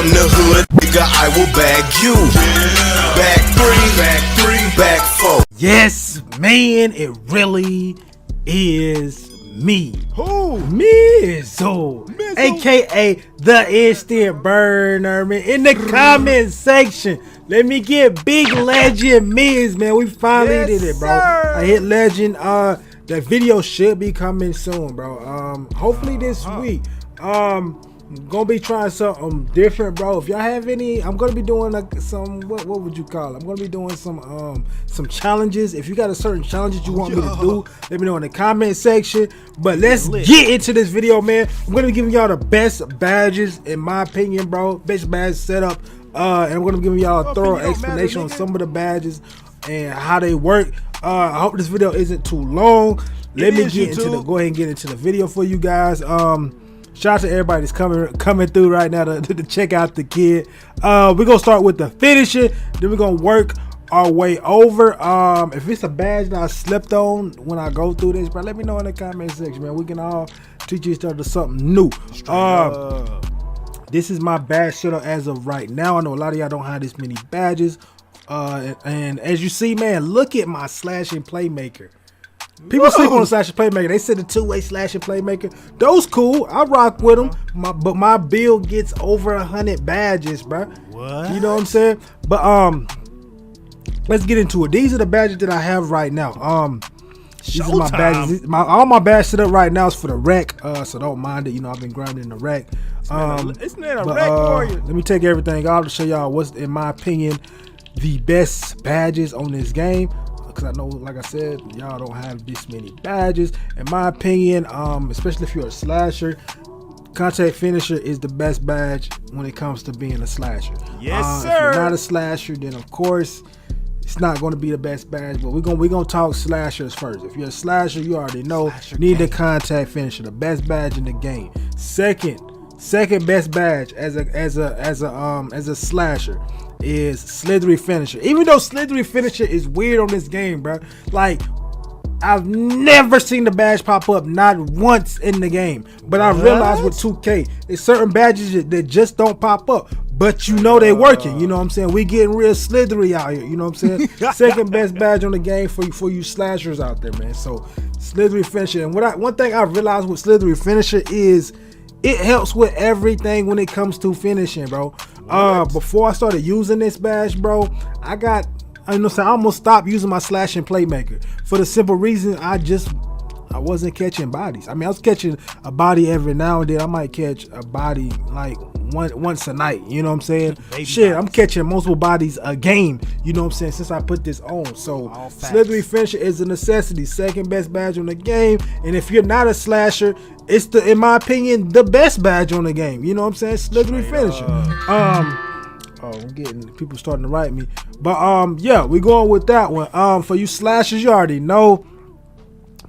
from the hood, nigga, I will bag you. Back three, back four. Yes, man, it really is me. Who? Tmizzzle, aka the instant burner, man. In the comment section, let me get big legend Miz, man. We finally did it, bro. Sir. I hit legend. The video should be coming soon, bro. Hopefully this week. Gonna be trying something different, bro. If y'all have any, I'm gonna be doing like some what would you call it? I'm gonna be doing some challenges. If you got a certain challenges you want me to do, let me know in the comment section. But let's get into this video, man. I'm gonna be giving y'all the best badges in my opinion, bro. Best badge setup. And I'm gonna be giving y'all a thorough explanation on some of the badges and how they work. I hope this video isn't too long. Let me get into go ahead and get into the video for you guys. Shout out to everybody that's coming through right now to check out the kid. We're gonna start with the finisher, then we're gonna work our way over. If it's a badge that I slept on when I go through this, bro, let me know in the comment section, man. We can all teach each other something new. This is my badge setup as of right now. I know a lot of y'all don't have this many badges. And as you see, man, look at my slashing playmaker. People sleep on the slashing playmaker. They said the two-way slashing playmaker. Those cool. I rock with them. But my build gets over 100 badges, bro. What? You know what I'm saying? But let's get into it. These are the badges that I have right now. These are my badges. All my badge set up right now is for the wreck. So don't mind it. You know, I've been grinding the wreck. Isn't that a wreck warrior? Let me take everything out to show y'all what's, in my opinion, the best badges on this game. Because I know, like I said, y'all don't have this many badges. In my opinion, especially if you're a slasher, contact finisher is the best badge when it comes to being a slasher. Yes, sir. If you're not a slasher, then of course it's not going to be the best badge. But we're gonna talk slashers first. If you're a slasher, you already know you need the contact finisher, the best badge in the game. Second best badge as a slasher is slithery finisher. Even though slithery finisher is weird on this game, bro. Like, I've never seen the badge pop up, not once in the game. But I realized with 2K, there's certain badges that just don't pop up, but you know they working. You know what I'm saying? We getting real slithery out here. You know what I'm saying? Second best badge on the game for you slashers out there, man. So slithery finisher. And one thing I realized with slithery finisher is it helps with everything when it comes to finishing, bro. Before I started using this badge, bro, I almost stopped using my slashing playmaker for the simple reason I wasn't catching bodies. I mean, I was catching a body every now and then. I might catch a body like once a night. You know what I'm saying? Shit, I'm catching multiple bodies a game. You know what I'm saying? Since I put this on, so slithery finisher is a necessity. Second best badge on the game, and if you're not a slasher, it's in my opinion, the best badge on the game. You know what I'm saying? Slithery finisher. I'm getting people starting to write me, but yeah, we going with that one. For you slashers, you already know.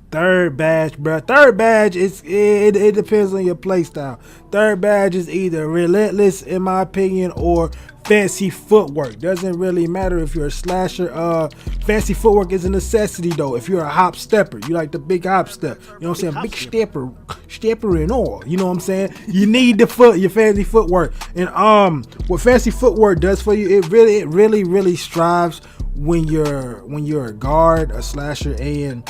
Third badge, bro. Third badge it depends on your play style. Third badge is either relentless, in my opinion, or fancy footwork. Doesn't really matter if you're a slasher. Fancy footwork is a necessity though. If you're a hop stepper, you like the big hop step. You know what I'm saying? Big stepper and all. You know what I'm saying? You need your fancy footwork. And what fancy footwork does for you, it really strives when you're a guard, a slasher, and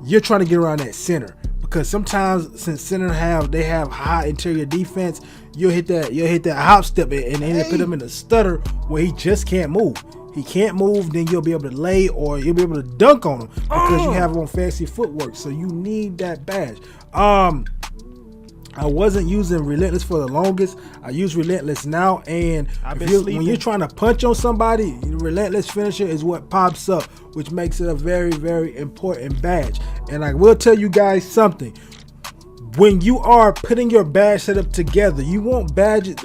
you're trying to get around that center, because sometimes since center they have high interior defense, you'll hit that hop step and then put him in a stutter where he just can't move. He can't move, then you'll be able to lay or you'll be able to dunk on him because you have him on fancy footwork. So you need that badge. I wasn't using relentless for the longest. I use relentless now, and when you're trying to punch on somebody, relentless finisher is what pops up, which makes it a very important badge. And I will tell you guys something. When you are putting your badge setup together, you want badges.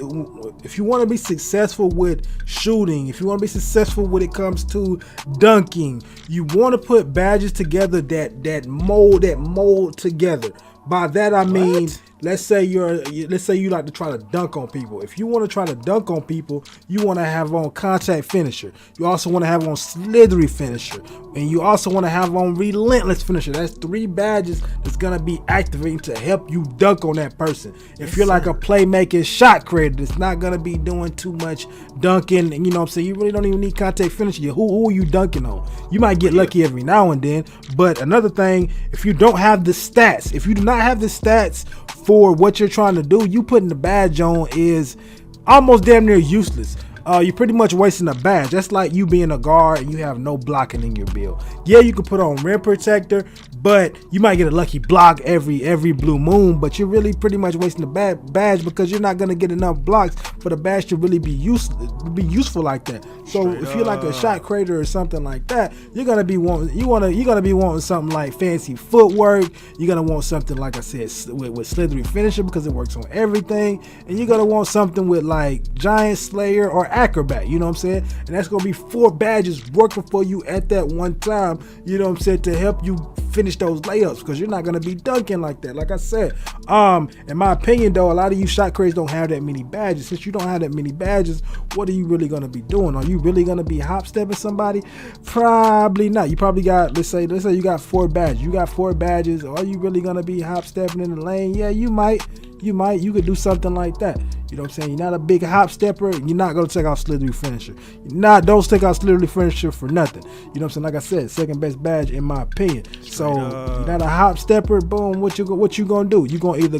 If you want to be successful with shooting, if you want to be successful when it comes to dunking, you want to put badges together that mold together. By that I mean let's say you like to try to dunk on people. If you want to try to dunk on people, you want to have on contact finisher. You also want to have on slithery finisher, and you also want to have on relentless finisher. That's 3 badges that's gonna be activating to help you dunk on that person. If you're like a playmaking shot creator, that's not gonna be doing too much dunking, and you know what I'm saying, you really don't even need contact finisher. Who are you dunking on? You might get lucky every now and then, but another thing, if you don't have the stats, if you do not have the stats for what you're trying to do, you putting the badge on is almost damn near useless. You're pretty much wasting a badge. That's like you being a guard and you have no blocking in your build. Yeah, you can put on rim protector, but you might get a lucky block every blue moon, but you're really pretty much wasting the badge because you're not gonna get enough blocks for the badge to really be useful like that. So if you're like a shot creator or something like that, you're gonna be wanting something like fancy footwork. You're gonna want something, like I said, with slithery finisher because it works on everything, and you're gonna want something with like Giant Slayer or Acrobat, you know what I'm saying? And that's gonna be 4 badges working for you at that one time, you know what I'm saying, to help you finish those layups, because you're not gonna be dunking like that. Like I said, in my opinion though, a lot of you shot creators don't have that many badges. Since you don't have that many badges, what are you really gonna be doing? Are you really gonna be hop stepping somebody? Probably not. You probably got, let's say you got 4 badges. You got 4 badges. Are you really gonna be hop stepping in the lane? Yeah, you might. You could do something like that. You know what I'm saying? You're not a big hop stepper. You're not gonna take out slithery finisher. Don't take out slithery finisher for nothing. You know what I'm saying? Like I said, second best badge in my opinion. So you're not a hop stepper. Boom. What you gonna do? You gonna either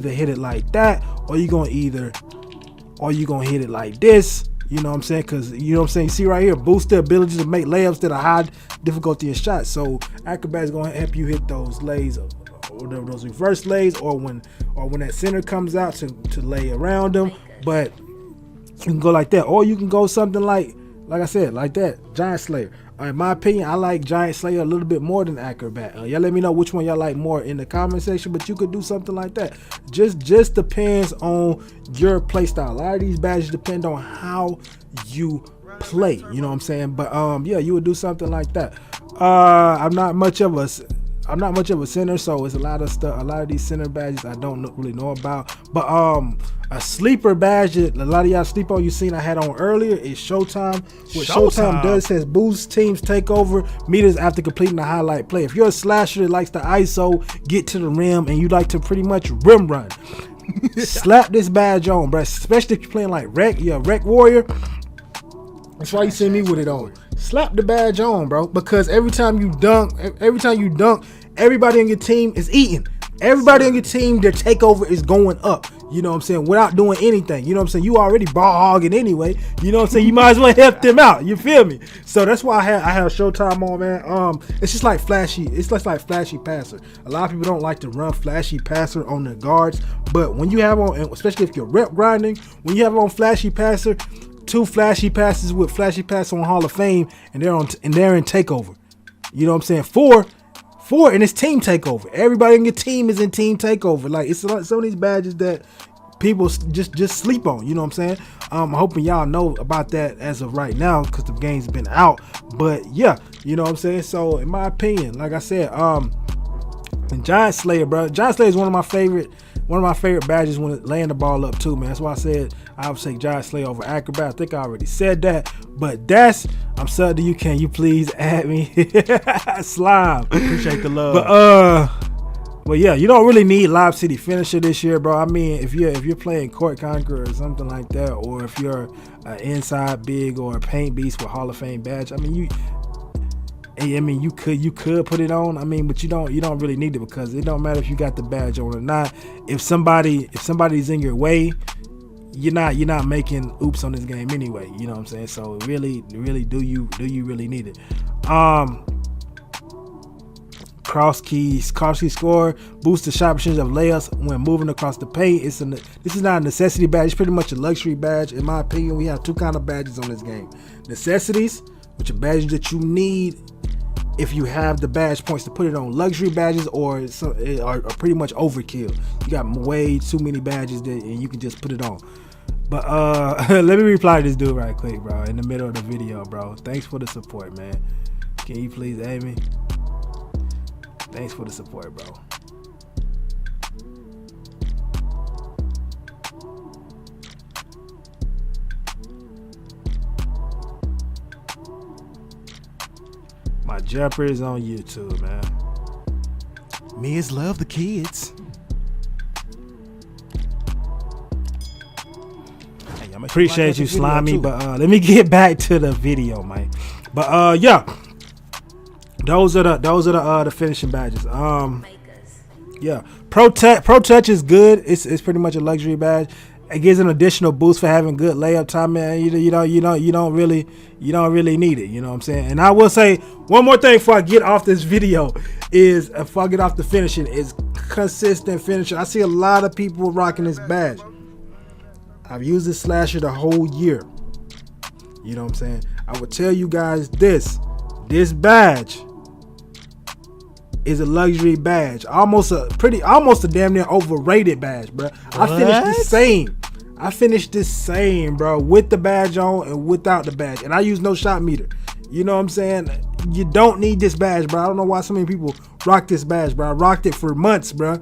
hit it like that, or you gonna hit it like this. You know what I'm saying? Because you know what I'm saying. You see right here, boost the ability to make layups that are high difficulty in shots. So Acrobat is gonna help you hit those lays, or those reverse lays, or when that center comes out to lay around them. But you can go like that, or you can go something like I said, like that, Giant Slayer. In my opinion, I like Giant Slayer a little bit more than Acrobat. Y'all let me know which one y'all like more in the comment section, but you could do something like that. Just depends on your play style. A lot of these badges depend on how you play, you know what I'm saying? But yeah, you would do something like that. I'm not much of a center, so it's a lot of these center badges I don't really know about. But a sleeper badge that a lot of y'all sleep on, you seen I had on earlier, is Showtime. What Showtime does says boost teams takeover meters after completing a highlight play. If you're a slasher that likes to ISO, get to the rim, and you like to pretty much rim run, slap this badge on, bro. Especially if you're playing like Rec, you're a Rec Warrior. That's why you see me with it on. Slap the badge on, bro, because every time you dunk, everybody on your team is eating. Everybody on your team, their takeover is going up. You know what I'm saying? Without doing anything. You know what I'm saying? You already ball hogging anyway. You know what I'm saying? You might as well help them out. You feel me? So that's why I have Showtime on, man. It's just like flashy. It's just like flashy passer. A lot of people don't like to run flashy passer on their guards, but when you have on, especially if you're rep grinding, when you have on flashy passer, 2 flashy passes with flashy pass on Hall of Fame, and they're in takeover. You know what I'm saying? 4 and it's team takeover. Everybody in your team is in team takeover. Like, it's some of these badges that people just sleep on. You know what I'm saying? I'm hoping y'all know about that as of right now, because the game's been out. But yeah, you know what I'm saying? So in my opinion, like I said, and Giant Slayer, bro. Giant Slayer is one of my favorite badges when laying the ball up too, man. That's why I said I would say Giant Slayer over Acrobat. I think I already said that, but I'm subbed to you. Can you please add me? Slime. Appreciate the love. But yeah, you don't really need Lob City Finisher this year, bro. I mean, if you're playing Court Conqueror or something like that, or if you're an inside big or a paint beast with Hall of Fame badge, I mean, you could put it on. I mean, but you don't really need it, because it don't matter if you got the badge on or not. If somebody's in your way, you're not making oops on this game anyway. You know what I'm saying? So really, do you really need it? Cross key score, boost the shot percentage of layups when moving across the paint. This is not a necessity badge. It's pretty much a luxury badge. In my opinion, we have 2 kind of badges on this game: necessities, which are badges that you need if you have the badge points to put it on. Luxury badges are pretty much overkill. You got way too many badges and you can just put it on. But let me reply to this dude right quick, bro, in the middle of the video, bro. Thanks for the support, man. Can you please add me? Thanks for the support, bro. Jumpers on YouTube, man. Miz love the kids. Hey, y'all make sure Appreciate like you, that video, Slimy. too. But let me get back to the video, Mike. But yeah, those are the finishing badges. Yeah, Pro Touch is good. It's pretty much a luxury badge. It gives an additional boost for having good layup time, man. You don't really need it. You know what I'm saying? And I will say one more thing before I get off this video is before I get off the finishing is consistent finishing. I see a lot of people rocking this badge. I've used this slasher the whole year. You know what I'm saying? I would tell you guys this badge is a luxury badge, almost a damn near overrated badge, bro. I finished the same, bro, with the badge on and without the badge, and I use no shot meter. You know what I'm saying? You don't need this badge, bro. I don't know why so many people rock this badge, bro. I rocked it for months, bro.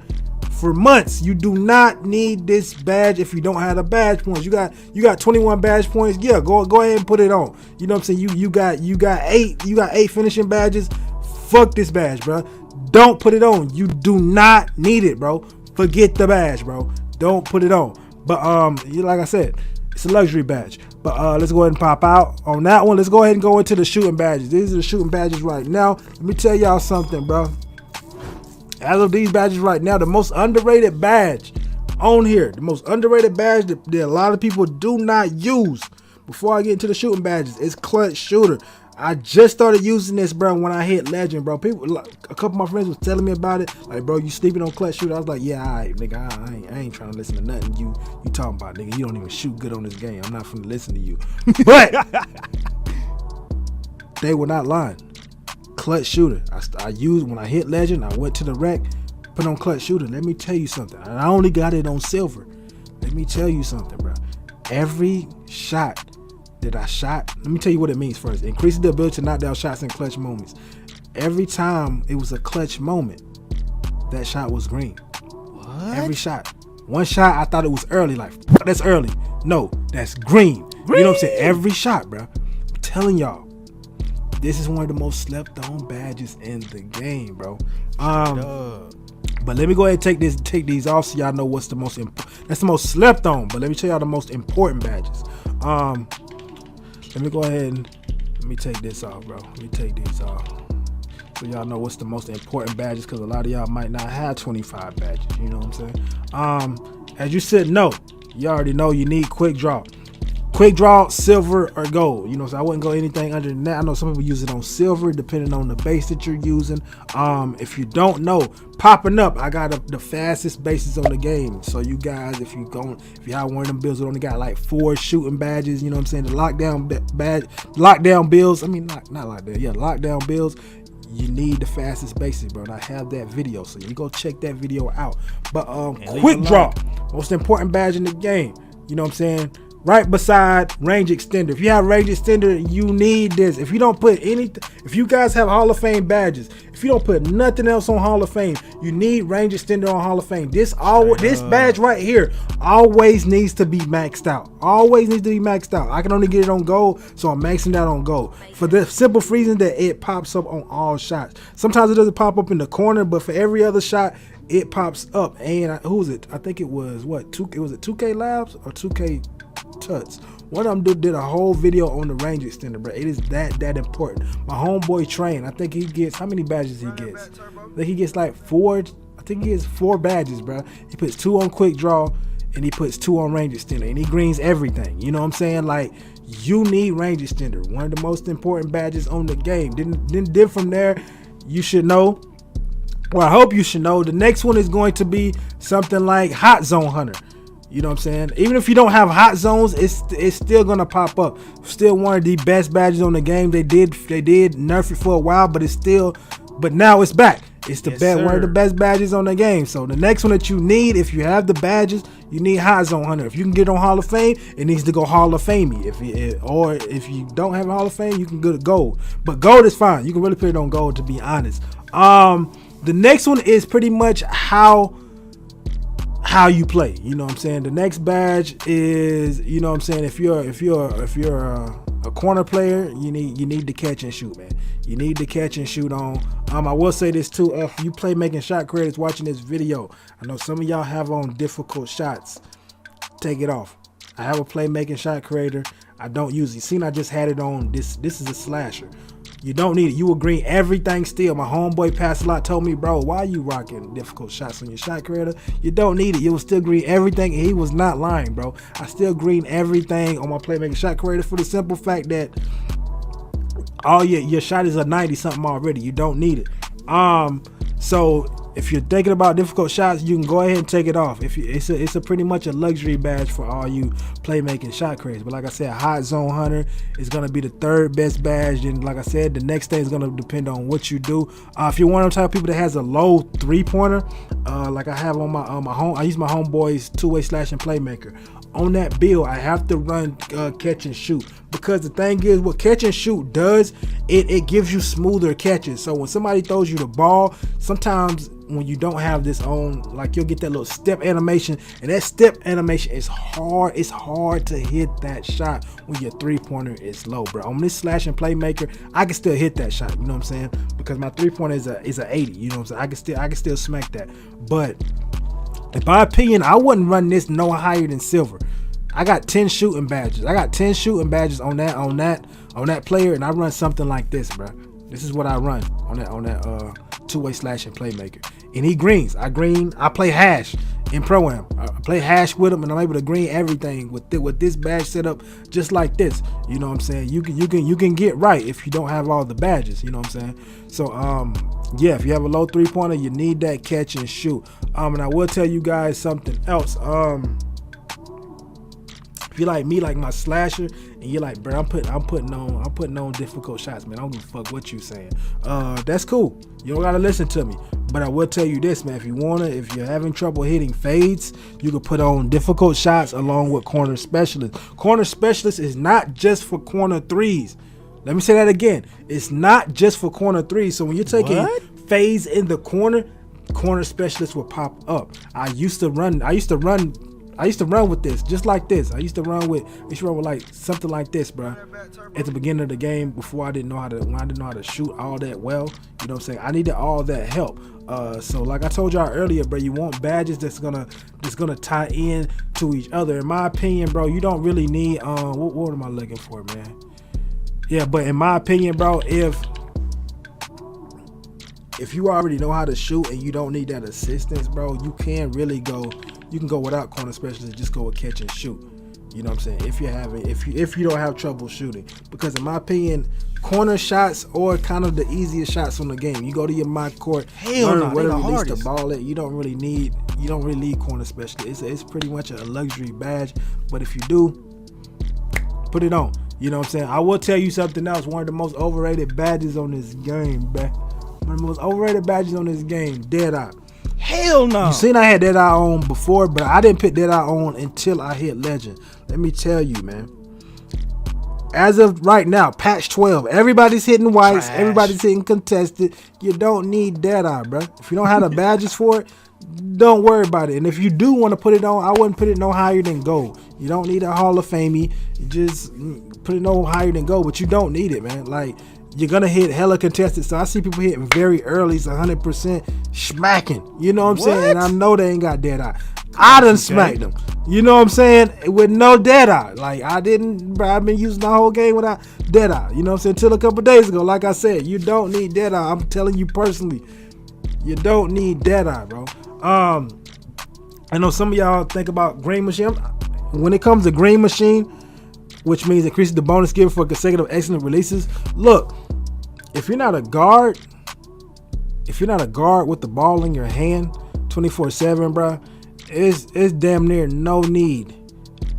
For months. You do not need this badge if you don't have the badge points. You got 21 badge points. Yeah, go ahead and put it on. You know what I'm saying? You got eight finishing badges. Fuck this badge, bro. Don't put it on. You do not need it, bro. Forget the badge, bro. Don't put it on. But like I said, it's a luxury badge. But let's go ahead and pop out on that one. Let's go ahead and go into the shooting badges. These are the shooting badges right now. Let me tell y'all something, bro. As of these badges right now, the most underrated badge on here, the most underrated badge that a lot of people do not use before I get into the shooting badges is Clutch Shooter. I just started using this, bro, when I hit Legend, bro. People, a couple of my friends was telling me about it. Like, bro, you sleeping on Clutch Shooter? I was like, yeah, all right, nigga, I ain't trying to listen to nothing you talking about, nigga. You don't even shoot good on this game. I'm not finna listen to you. But they were not lying. Clutch Shooter. I used when I hit Legend. I went to the rec, put on Clutch Shooter. Let me tell you something. I only got it on silver. Let me tell you something, bro. Every shot that I shot, let me tell you what it means first. Increases the ability to knock down shots in clutch moments. Every time it was a clutch moment, that shot was green. What? Every shot. One shot, I thought it was early. Like, that's early. No, that's green. You know what I'm saying? Every shot, bro. I'm telling y'all, this is one of the most slept on badges in the game, bro. But let me go ahead and take these off so y'all know what's the most important. That's the most slept on. But let me tell y'all the most important badges. Let me go ahead and let me take this off, bro. Let me take these off so y'all know what's the most important badges, because a lot of y'all might not have 25 badges. You know what I'm saying? As you should know, you already know you need quick draw. Quick draw, silver or gold. You know, so I wouldn't go anything under than that. I know some people use it on silver, depending on the base that you're using. If you don't know, popping up, I got the fastest bases on the game. So you guys, if you have one of them builds that only got like 4 shooting badges, you know what I'm saying? The lockdown builds. I mean, not lockdown. Yeah, lockdown builds. You need the fastest bases, bro. And I have that video, so you go check that video out. But quick draw, most important badge in the game. You know what I'm saying? Right beside range extender. If you have range extender, you need this. If you don't put anything, if you guys have Hall of Fame badges, if you don't put nothing else on Hall of Fame, you need range extender on Hall of Fame. This badge right here always needs to be maxed out. Always needs to be maxed out. I can only get it on gold, so I'm maxing that on gold. For the simple reason that it pops up on all shots. Sometimes it doesn't pop up in the corner, but for every other shot, it pops up. And who was it? I think it was what? Was it 2K Labs or 2K Tuts? One of them did a whole video on the range extender, bro. It is that important. My homeboy Train, I think he gets, how many badges he gets? I think he gets like 4. I think he gets 4 badges, bro. He puts 2 on quick draw and he puts 2 on range extender, and he greens everything. You know what I'm saying? Like, you need range extender, one of the most important badges on the game. Then from there, you should know. Well, I hope you should know. The next one is going to be something like Hot Zone Hunter. You know what I'm saying? Even if you don't have hot zones, it's still gonna pop up. Still one of the best badges on the game. They did nerf it for a while, but now it's back. It's the one of the best badges on the game. So the next one that you need, if you have the badges, you need Hot Zone Hunter. If you can get on Hall of Fame, it needs to go Hall of Famey. If you don't have a Hall of Fame, you can go to gold. But gold is fine. You can really put it on gold, to be honest. The next one is pretty much how you play. You know what I'm saying? The next badge is, you know what I'm saying, if you're a corner player, you need to catch and shoot, man. You need to catch and shoot on. I will say this too. If you playmaking shot creators watching this video, I know some of y'all have on difficult shots. Take it off. I have a playmaking shot creator. I don't use it. See, I just had it on. This is a slasher. You don't need it. You will green everything still. My homeboy Pass a Lot told me, bro, why are you rocking difficult shots on your shot creator? You don't need it. You will still green everything. And he was not lying, bro. I still green everything on my playmaking shot creator for the simple fact that your shot is a 90 something already. You don't need it. So if you're thinking about difficult shots, you can go ahead and take it off. It's a pretty much a luxury badge for all you playmaking shot creators. But like I said, Hot Zone Hunter is gonna be the third best badge. And like I said, the next thing is gonna depend on what you do. If you're one of the type of people that has a low 3-pointer, like I have on my home, I use my homeboy's 2-way slashing playmaker. On that build, I have to run catch and shoot, because the thing is, what catch and shoot does, it gives you smoother catches. So when somebody throws you the ball, sometimes when you don't have this on, like, you'll get that little step animation, and that step animation is hard. It's hard to hit that shot when your 3-pointer is low, bro. On this slashing playmaker, I can still hit that shot, you know what I'm saying? Because my 3-pointer is a 80, you know what I'm saying? I can still smack that. But in my opinion, I wouldn't run this no higher than silver. I got 10 shooting badges. I got 10 shooting badges on that player, and I run something like this, bro. This is what I run on that 2-way slashing playmaker. And he greens. I play hash in Pro-Am. I play hash with him, and I'm able to green everything with this badge set up just like this. You know what I'm saying? You can get right if you don't have all the badges. You know what I'm saying? So yeah, if you have a low 3-pointer, you need that catch and shoot. And I will tell you guys something else. If you're like me, like my slasher, and you're like, bro, I'm putting on difficult shots, man. I don't give a fuck what you saying. That's cool. You don't gotta listen to me. But I will tell you this, man. If you're having trouble hitting fades, you can put on difficult shots along with corner specialist. Corner specialist is not just for corner threes. Let me say that again. It's not just for corner threes. So when you're taking fades in the corner specialist will pop up. I used to run with this, just like this. I used to run with like something like this, bro. At the beginning of the game, before I didn't know how to shoot all that well. You know what I'm saying? I needed all that help. So like I told y'all earlier, bro, you want badges that's gonna tie in to each other. In my opinion, bro, you don't really need what am I looking for, man? Yeah, but in my opinion, bro, if you already know how to shoot and you don't need that assistance, bro, you can go without corner specialist, just go with catch and shoot. You know what I'm saying? If you don't have trouble shooting, because in my opinion, corner shots are kind of the easiest shots on the game. You go to your MYCAREER, learn where to release the ball at. You don't really need corner specialist. It's pretty much a luxury badge, but if you do, put it on. You know what I'm saying? I will tell you something else. One of the most overrated badges on this game, bruh. One of the most overrated badges on this game, Deadeye. Hell no. You seen I had Deadeye on before, but I didn't put Deadeye on until I hit Legend. Let me tell you, man. As of right now, patch 12, everybody's hitting whites, everybody's hitting contested. You don't need Deadeye, bro. If you don't have the badges for it, don't worry about it. And if you do want to put it on, I wouldn't put it no higher than gold. You don't need a Hall of Famey. You just put it no higher than gold, but you don't need it, man. Like, you're gonna hit hella contested. So I see people hitting very early, it's 100% smacking. You know what I'm saying? And I know they ain't got Deadeye. I done smacked them. You know what I'm saying? With no Deadeye. Like, I've been using the whole game without Deadeye. You know what I'm saying? Till a couple days ago. Like I said, you don't need Deadeye. I'm telling you personally, you don't need Deadeye, bro. I know some of y'all think about green machine. When it comes to green machine, which means increases the bonus given for consecutive excellent releases. Look, if you're not a guard with the ball in your hand 24/7, bro, it's damn near no need.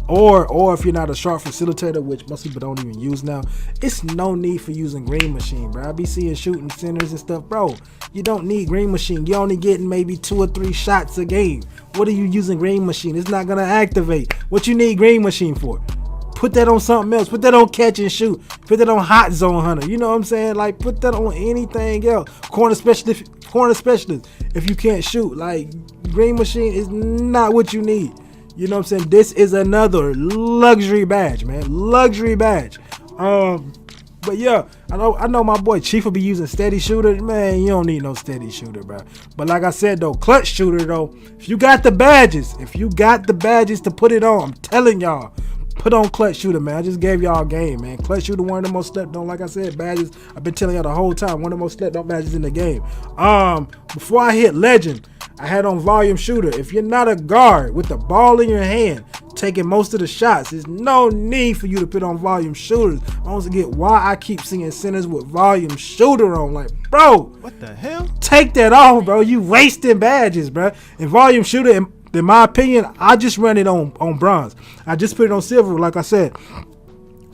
Or if you're not a sharp facilitator, which most people don't even use now, it's no need for using green machine, bro. I be seeing shooting centers and stuff, bro. You don't need green machine. You're only getting maybe 2 or 3 shots a game. What are you using green machine? It's not gonna activate. What you need green machine for? Put that on something else. Put that on catch and shoot. Put that on Hot Zone Hunter. You know what I'm saying? Like, put that on anything else. Corner specialist. If you can't shoot, like, green machine is not what you need. You know what I'm saying? This is another luxury badge, man. Luxury badge. But yeah, I know my boy Chief will be using steady shooter. Man, you don't need no steady shooter, bro. But like I said though, clutch shooter though, if you got the badges to put it on, I'm telling y'all, put on clutch shooter, man. I just gave y'all a game, man. Clutch shooter, one of the most slept on, like I said, badges. I've been telling y'all the whole time, one of the most slept on badges in the game. Before I hit legend, I had on volume shooter. If you're not a guard with the ball in your hand, taking most of the shots, there's no need for you to put on volume shooters. I don't get why I keep seeing centers with volume shooter on. Like, bro, What the hell? take that off, bro. You wasting badges, bro. And volume shooter, in my opinion, I just run it on bronze. I just put it on silver, like I said,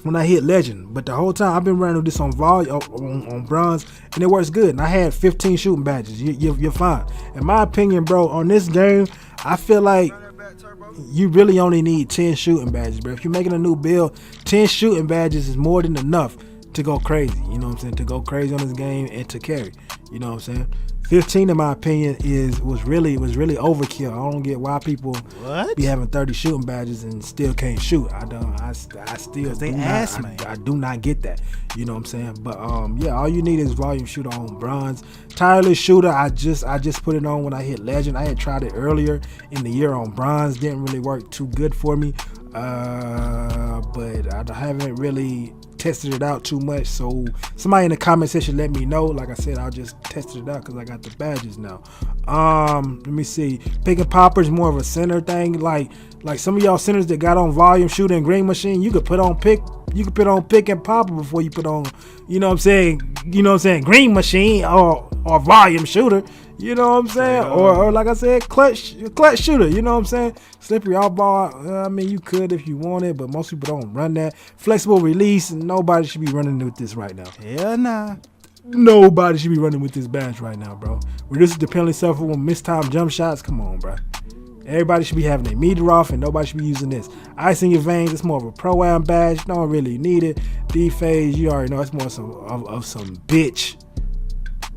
when I hit legend. But the whole time I've been running this on volume on bronze, and it works good. And I had 15 shooting badges. You're fine. In my opinion, bro, on this game, I feel like you really only need 10 shooting badges, bro. If you're making a new build, 10 shooting badges is more than enough to go crazy. You know what I'm saying? To go crazy on this game and to carry. You know what I'm saying? 15, in my opinion, was really overkill. I don't get why people be having 30 shooting badges and still can't shoot. I still they do ass, not, man. I do not get that. You know what I'm saying? But yeah, all you need is volume shooter on bronze. Tireless shooter, I just put it on when I hit legend. I had tried it earlier in the year on bronze. Didn't really work too good for me. But I haven't really tested it out too much, so somebody in the comment section let me know. Like I said, I'll just test it out because I got the badges now. Let me see. Pick and popper is more of a center thing. Like some of y'all centers that got on volume shooter and green machine, you could put on pick and popper before you put on, you know what I'm saying, green machine or volume shooter. You know what I'm saying? Or like I said, clutch shooter. You know what I'm saying? Slippery all ball. I mean, you could if you wanted, but most people don't run that. Flexible release. Nobody should be running with this right now. Hell nah. Nobody should be running with this badge right now, bro. Reduces the penalty suffer when mistimed jump shots. Come on, bro. Everybody should be having their meter off, and nobody should be using this. Ice in your veins. It's more of a pro-am badge. Don't really need it. D-phase. You already know it's more of some bitch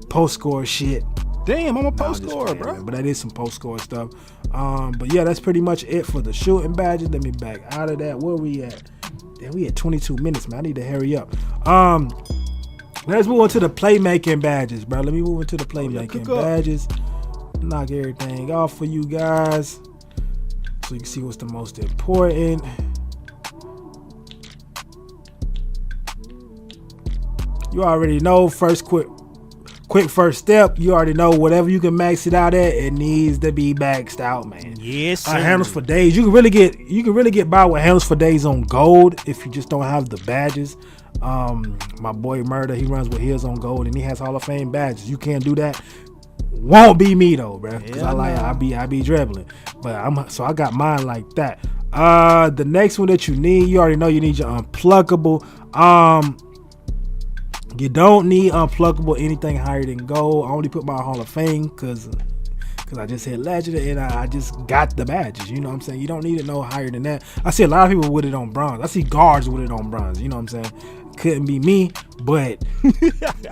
post-score shit. Damn, I'm a Nah, post I'm just scorer, playing, bro. man, but that is some post score stuff. But yeah, that's pretty much it for the shooting badges. Let me back out of that. Where we at? Damn, we at 22 minutes, man. I need to hurry up. Let's move on to the playmaking badges, bro. Let me move into the playmaking badges. Knock everything off for you guys, so you can see what's the most important. You already know. Quick first step, you already know whatever you can max it out at, it needs to be maxed out, man. Yes, sir. Handles for days. You can really get by with handles for days on gold if you just don't have the badges. My boy Murder, he runs with his on gold and he has Hall of Fame badges. You can't do that. Won't be me though, bro. Cause I be dribbling. But so I got mine like that. The next one that you already know you need your unpluckable. You don't need unpluckable anything higher than gold. I only put my Hall of Fame because I just hit legend and I just got the badges. You know what I'm saying? You don't need it no higher than that. I see a lot of people with it on bronze. I see guards with it on bronze. You know what I'm saying? Couldn't be me, but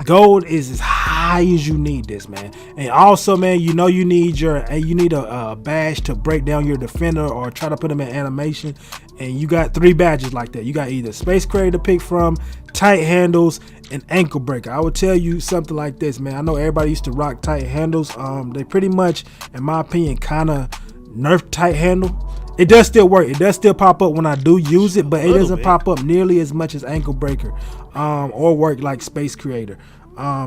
gold is as high as you need this, man. And also, man, you need a badge to break down your defender or try to put them in animation. And you got 3 badges like that. You got either Space Creator to pick from, tight handles, and ankle breaker. I would tell you something like this, man. I know everybody used to rock tight handles. They pretty much, in my opinion, kind of nerfed tight handle. It does still work. It does still pop up when I do use it, but it doesn't pop up nearly as much as ankle breaker, or work like Space Creator.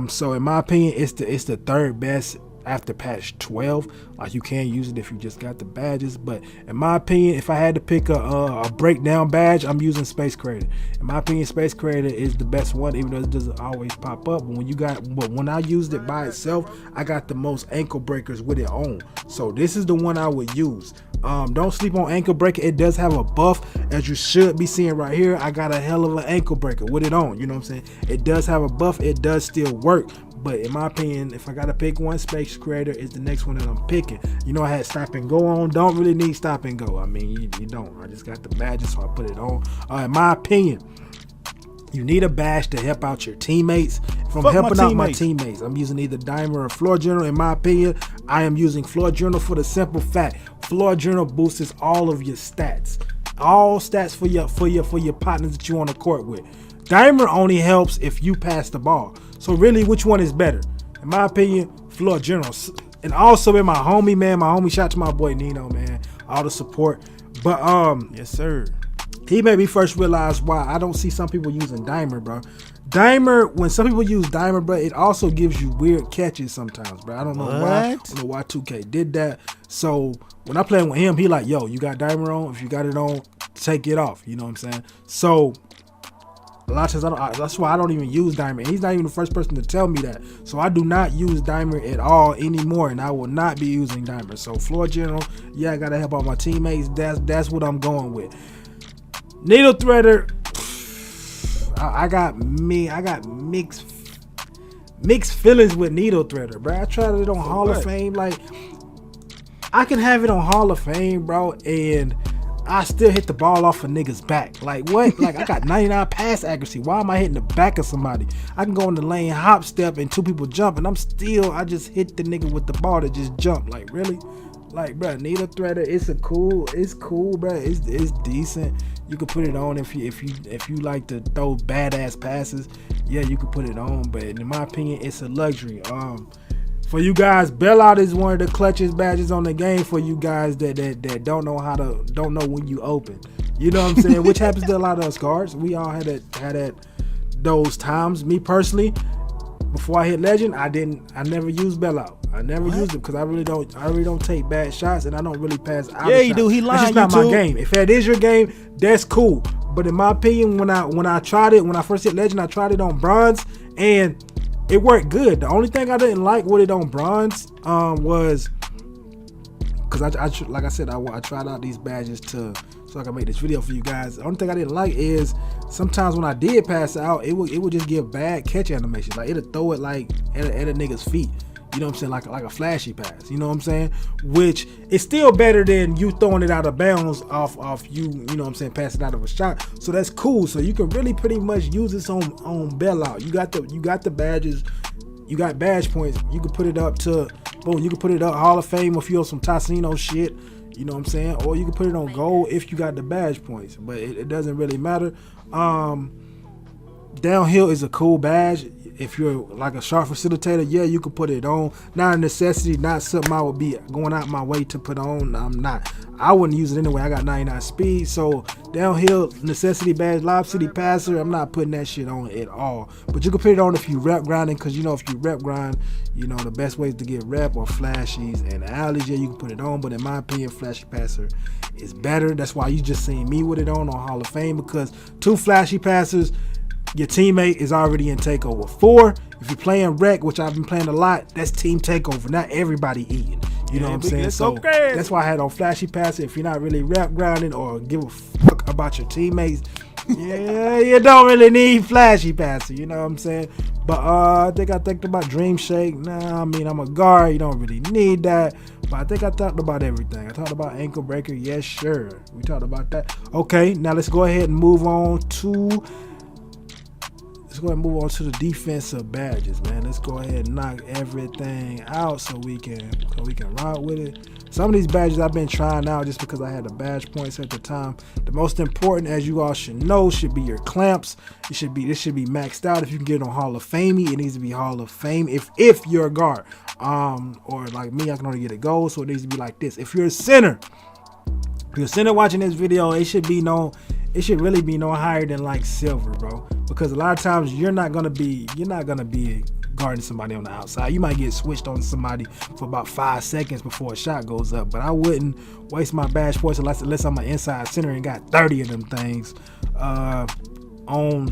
So in my opinion, it's the third best after patch 12. Like, you can use it if you just got the badges, but in my opinion, if I had to pick a breakdown badge, I'm using Space Creator. In my opinion, Space Creator is the best one, even though it doesn't always pop up. But when I used it by itself, I got the most ankle breakers with it on. So this is the one I would use. Don't sleep on ankle breaker. It does have a buff, as you should be seeing right here. I got a hell of an ankle breaker with it on. You know what I'm saying? It does have a buff. It does still work. But in my opinion, if I gotta pick one, Space Creator is the next one that I'm picking. You know, I had stop and go on. Don't really need stop and go. I mean, you don't. I just got the badges, so I put it on. In my opinion, you need a badge to help out your teammates. If I'm helping out my teammates, I'm using either Diamond or Floor Journal. In my opinion, I am using Floor Journal for the simple fact, Floor Journal boosts all of your stats. All stats for your partners that you on the court with. Dimer only helps if you pass the ball. So really, which one is better? In my opinion, floor general. And also in my homie, shout out to my boy Nino, man. All the support. But yes, sir. he made me first realize why I don't see some people using Dimer, bro. Dimer, when some people use Dimer, bro, it also gives you weird catches sometimes, bro. I don't know why. I don't know why 2K did that. So when I play with him, he like, yo, you got Dimer on? If you got it on, take it off. You know what I'm saying? So a lot of times, that's why I don't even use Dimer. And he's not even the first person to tell me that. So I do not use Dimer at all anymore, and I will not be using Dimer. So floor general, yeah, I gotta help out my teammates. That's what I'm going with. Needle threader, I got mixed feelings with needle threader, bro. I tried it on Hall of Fame. Like, I can have it on Hall of Fame, bro, and I still hit the ball off a nigga's back. Like, what? Like, I got 99 pass accuracy. Why am I hitting the back of somebody? I can go in the lane, hop step, and two people jump, and I just hit the nigga with the ball that just jumped. Like, really? Like, bro, needle threader, it's cool, bro. It's decent. You can put it on if you like to throw badass passes. Yeah, you can put it on, but in my opinion, it's a luxury. For you guys, bailout is one of the clutchest badges on the game. For you guys that don't know when you open, you know what I'm saying? Which happens to a lot of us guards. We all had those times. Me personally, before I hit legend, I never used bailout. I never used it because I really don't take bad shots, and I don't really pass out. Yeah, you do. He lying. That's just not my game. If that is your game, that's cool. But in my opinion, when I tried it, when I first hit legend, I tried it on bronze, and it worked good. The only thing I didn't like with it on bronze was because like I said, I tried out these badges so I can make this video for you guys. The only thing I didn't like is sometimes when I did pass out, it would just give bad catch animations. Like, it'll throw it like at a nigga's feet. You know what I'm saying? Like a flashy pass. You know what I'm saying? Which is still better than you throwing it out of bounds off you. You know what I'm saying? Passing out of a shot. So that's cool. So you can really pretty much use this on bailout. You got the badges. You got badge points. You can put it up to boom. You can put it up Hall of Fame if you're some Tassino shit. You know what I'm saying? Or you can put it on gold if you got the badge points. But it doesn't really matter. Downhill is a cool badge. If you're like a sharp facilitator, yeah, you can put it on. Not a necessity, not something I would be going out my way to put on. I'm not. I wouldn't use it anyway. I got 99 speed. So downhill, necessity badge, Lob City passer, I'm not putting that shit on at all. But you can put it on if you rep grinding, because, you know, if you rep grind, you know, the best ways to get rep or flashies and alleys, yeah, you can put it on. But in my opinion, flashy passer is better. That's why you just seen me with it on Hall of Fame, because 2 flashy passers, your teammate is already in takeover. 4, if you're playing rec, which I've been playing a lot, that's team takeover. Not everybody eating. You know what I'm saying? So that's why I had on flashy passer. If you're not really rep grinding or give a fuck about your teammates, yeah, you don't really need flashy passer. You know what I'm saying? But I think about Dream Shake. Nah, I mean, I'm a guard. You don't really need that. But I think I talked about everything. I talked about ankle breaker. Yes, sure. We talked about that. Okay, now let's go ahead and move on to the defensive badges, man. Let's go ahead and knock everything out so we can rock with it. Some of these badges I've been trying out just because I had the badge points at the time. The most important, as you all should know, should be your clamps. This should be maxed out. If you can get it on Hall of Fame, it needs to be Hall of Fame. If you're a guard, or like me, I can only get a goal, so it needs to be like this. If you're a center, watching this video, it should really be no higher than like silver, bro. Because a lot of times you're not gonna be guarding somebody on the outside. You might get switched on somebody for about 5 seconds before a shot goes up. But I wouldn't waste my badge points unless I'm an inside center and got 30 of them things on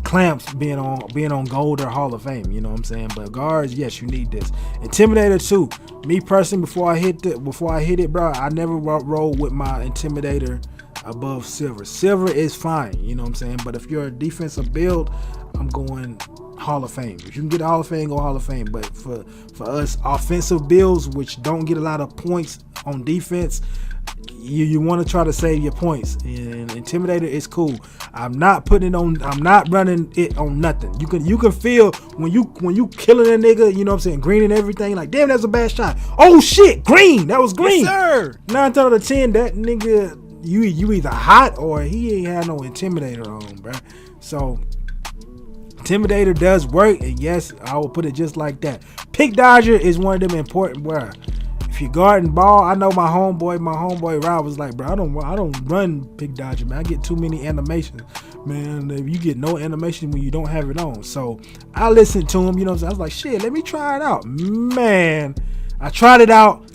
clamps being on gold or Hall of Fame. You know what I'm saying? But guards, yes, you need this. Intimidator too. Me personally, before I hit it, bro, I never roll with my intimidator above silver. Silver is fine, you know what I'm saying? But if you're a defensive build, I'm going Hall of Fame. If you can get a Hall of Fame, go Hall of Fame. But for us offensive builds, which don't get a lot of points on defense, you want to try to save your points. And Intimidator is cool. I'm not running it on nothing. You can feel when you killing a nigga, you know what I'm saying, green and everything, like, damn, that's a bad shot. Oh shit, green, that was green. Yes, sir. 9 out of 10, that nigga, you either hot or he ain't had no Intimidator on, bruh. So Intimidator does work, and yes, I will put it just like that. Pick Dodger is one of them important, bro. If you guarding ball, I know my homeboy Rob was like, bro, I don't run Pick Dodger, man. I get too many animations, man. You get no animation when you don't have it on. So I listened to him, you know what I'm saying? I was like, shit, let me try it out, man. I tried it out,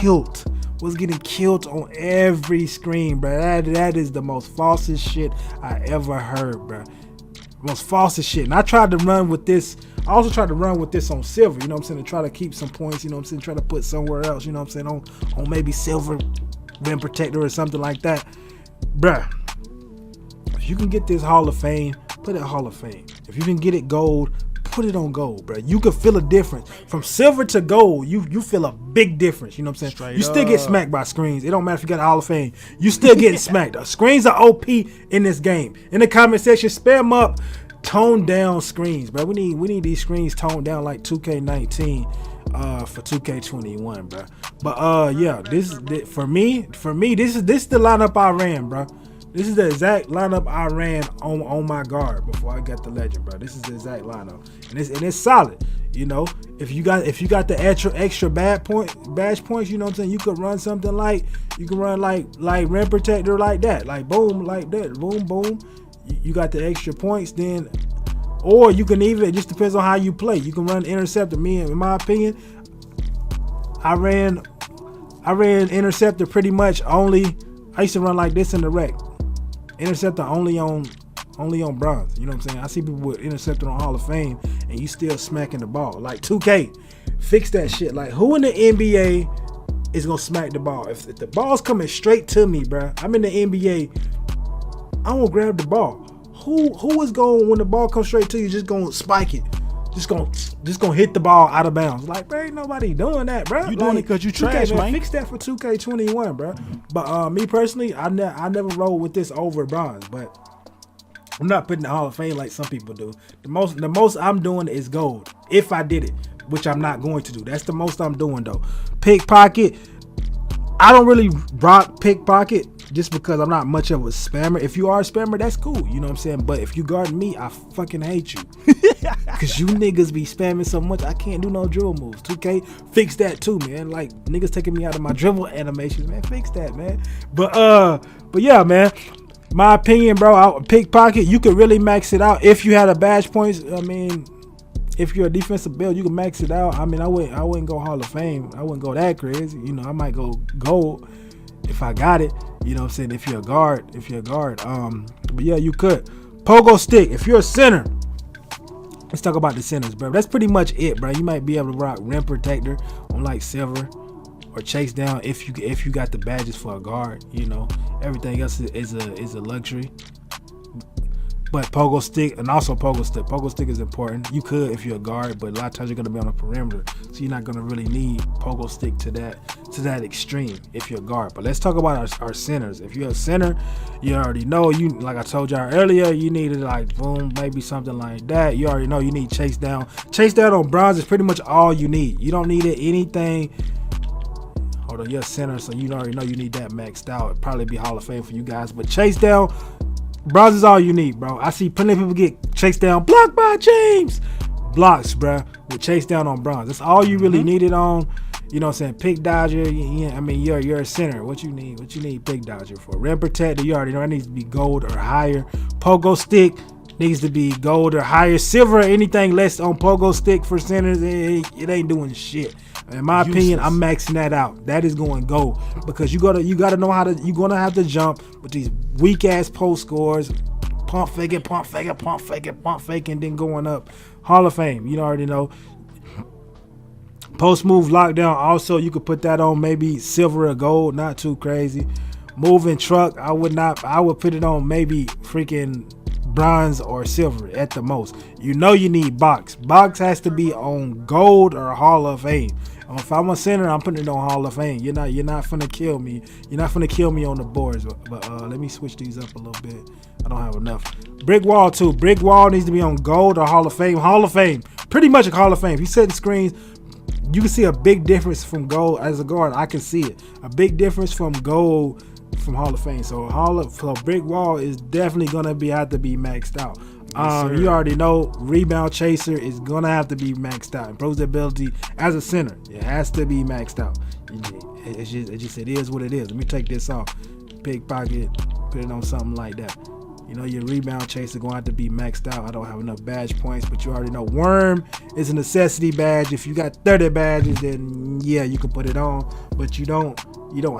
killed. Was getting killed on every screen, bro. That is the most falsest shit I ever heard, bro. Most falsest shit. And I tried to run with this. I also tried to run with this on silver, you know what I'm saying, to try to keep some points, you know what I'm saying, try to put somewhere else, you know what I'm saying, on maybe silver rim protector or something like that. Bruh, if you can get this Hall of Fame, put it Hall of Fame. If you can get it gold, put it on gold, bruh. You can feel a difference. From silver to gold, you feel a big difference, you know what I'm saying? Straight you still up. get smacked by screens. It don't matter if you got a Hall of Fame. You still getting smacked. Screens are OP in this game. In the comment section, spam up tone down screens, bro. We need these screens toned down like 2K19 for 2K21, bro. But yeah, for me this is the lineup I ran, bro. This is the exact lineup I ran on my guard before I got the legend, bro. This is the exact lineup, and it's solid. You know, if you got the extra badge points, you know what I'm saying, you could run something like rim protector like that, like boom, like that, boom, boom. You got the extra points, then, or you can even, it just depends on how you play. You can run interceptor. In my opinion, I ran interceptor pretty much only. I used to run like this in the rec. Interceptor only on bronze. You know what I'm saying? I see people with interceptor on Hall of Fame and you still smacking the ball. Like 2K, fix that shit. Like, who in the NBA is gonna smack the ball? If the ball's coming straight to me, bro, I'm in the NBA. I won't grab the ball. Who is going, when the ball comes straight to you, just gonna spike it? Just gonna hit the ball out of bounds. Like, bro, ain't nobody doing that, bro. You doing it because you 2K, trash, man. Fix that for 2K21, bro. But me personally, I never roll with this over bronze. But I'm not putting the Hall of Fame like some people do. The most I'm doing is gold. If I did it, which I'm not going to do. That's the most I'm doing though. Pickpocket. I don't really rock Pickpocket just because I'm not much of a spammer. If you are a spammer, that's cool, you know what I'm saying? But if you guard me, I fucking hate you. Because you niggas be spamming so much, I can't do no dribble moves. 2K, fix that too, man. Like, niggas taking me out of my dribble animations, man. Fix that, man. But yeah, man. My opinion, bro, Pickpocket, you could really max it out if you had a badge points. I mean, if you're a defensive build, you can max it out. I mean, I wouldn't go Hall of Fame. I wouldn't go that crazy. You know, I might go gold if I got it. You know what I'm saying? If you're a guard. But yeah, you could. Pogo stick. If you're a center, let's talk about the centers, bro. That's pretty much it, bro. You might be able to rock rim protector on like silver or chase down if you got the badges for a guard. You know, everything else is a luxury. But pogo stick, and also pogo stick is important. You could if you're a guard, but a lot of times you're gonna be on the perimeter, so you're not gonna really need pogo stick to that extreme if you're a guard. But let's talk about our centers. If you're a center, you already know, you, like I told y'all earlier, you needed like boom, maybe something like that. You already know you need chase down. Chase down on bronze is pretty much all you need. You don't need anything. Hold on, you're a center, so you already know you need that maxed out. It'd probably be Hall of Fame for you guys, but chase down. Bronze is all you need, bro. I see plenty of people get chased down, blocked by James. Blocks, bro, with chase down on bronze. That's all you really needed on, you know what I'm saying, Pick Dodger. I mean, you're a center. What you need Pick Dodger for? Rim protector, you already know that needs to be gold or higher. Pogo stick needs to be gold or higher. Silver or anything less on pogo stick for centers, it ain't doing shit. In my opinion, I'm maxing that out. That is going gold because you gotta know how to. You're gonna have to jump with these weak ass post scores, pump faking, then going up. Hall of Fame, you already know. Post move lockdown. Also, you could put that on maybe silver or gold, not too crazy. Moving truck, I would put it on maybe freaking bronze or silver at the most. You know you need box. Box has to be on gold or Hall of Fame. If I'm a center, I'm putting it on Hall of Fame. You're not finna kill me. You're not finna kill me on the boards. But let me switch these up a little bit. I don't have enough. Brick wall too. Brick wall needs to be on gold or Hall of Fame. Hall of Fame. Pretty much a Hall of Fame. If you set the screens, you can see a big difference from gold as a guard. I can see it. A big difference from gold from Hall of Fame. So brick wall is definitely gonna have to be maxed out. You already know rebound chaser is gonna have to be maxed out. Improves the ability as a center. It has to be maxed out. It is what it is. Let me take this off. Pickpocket, put it on something like that. You know, your rebound chaser gonna have to be maxed out. I don't have enough badge points, but you already know worm is a necessity badge. If you got 30 badges, then yeah, you can put it on, but you don't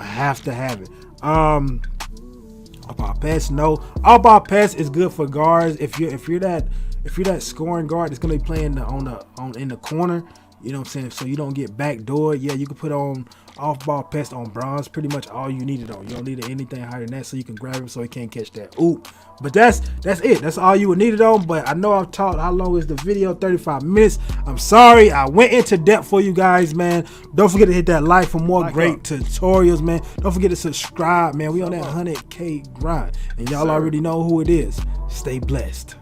have to have it. All-Ball Pest, no. All-Ball Pest is good for guards. If you're that scoring guard that's gonna be playing in the corner, you know what I'm saying, so you don't get backdoored. Yeah, you can put on off-ball pest on bronze, pretty much all you need it on. You don't need anything higher than that, so you can grab him so he can't catch that. Ooh, but that's it. That's all you would need it on. But I know I've taught how long is the video, 35 minutes. I'm sorry, I went into depth for you guys, man. Don't forget to hit that like for more great tutorials, man. Don't forget to subscribe, man. We on that 100K grind, and y'all already know who it is. Stay blessed.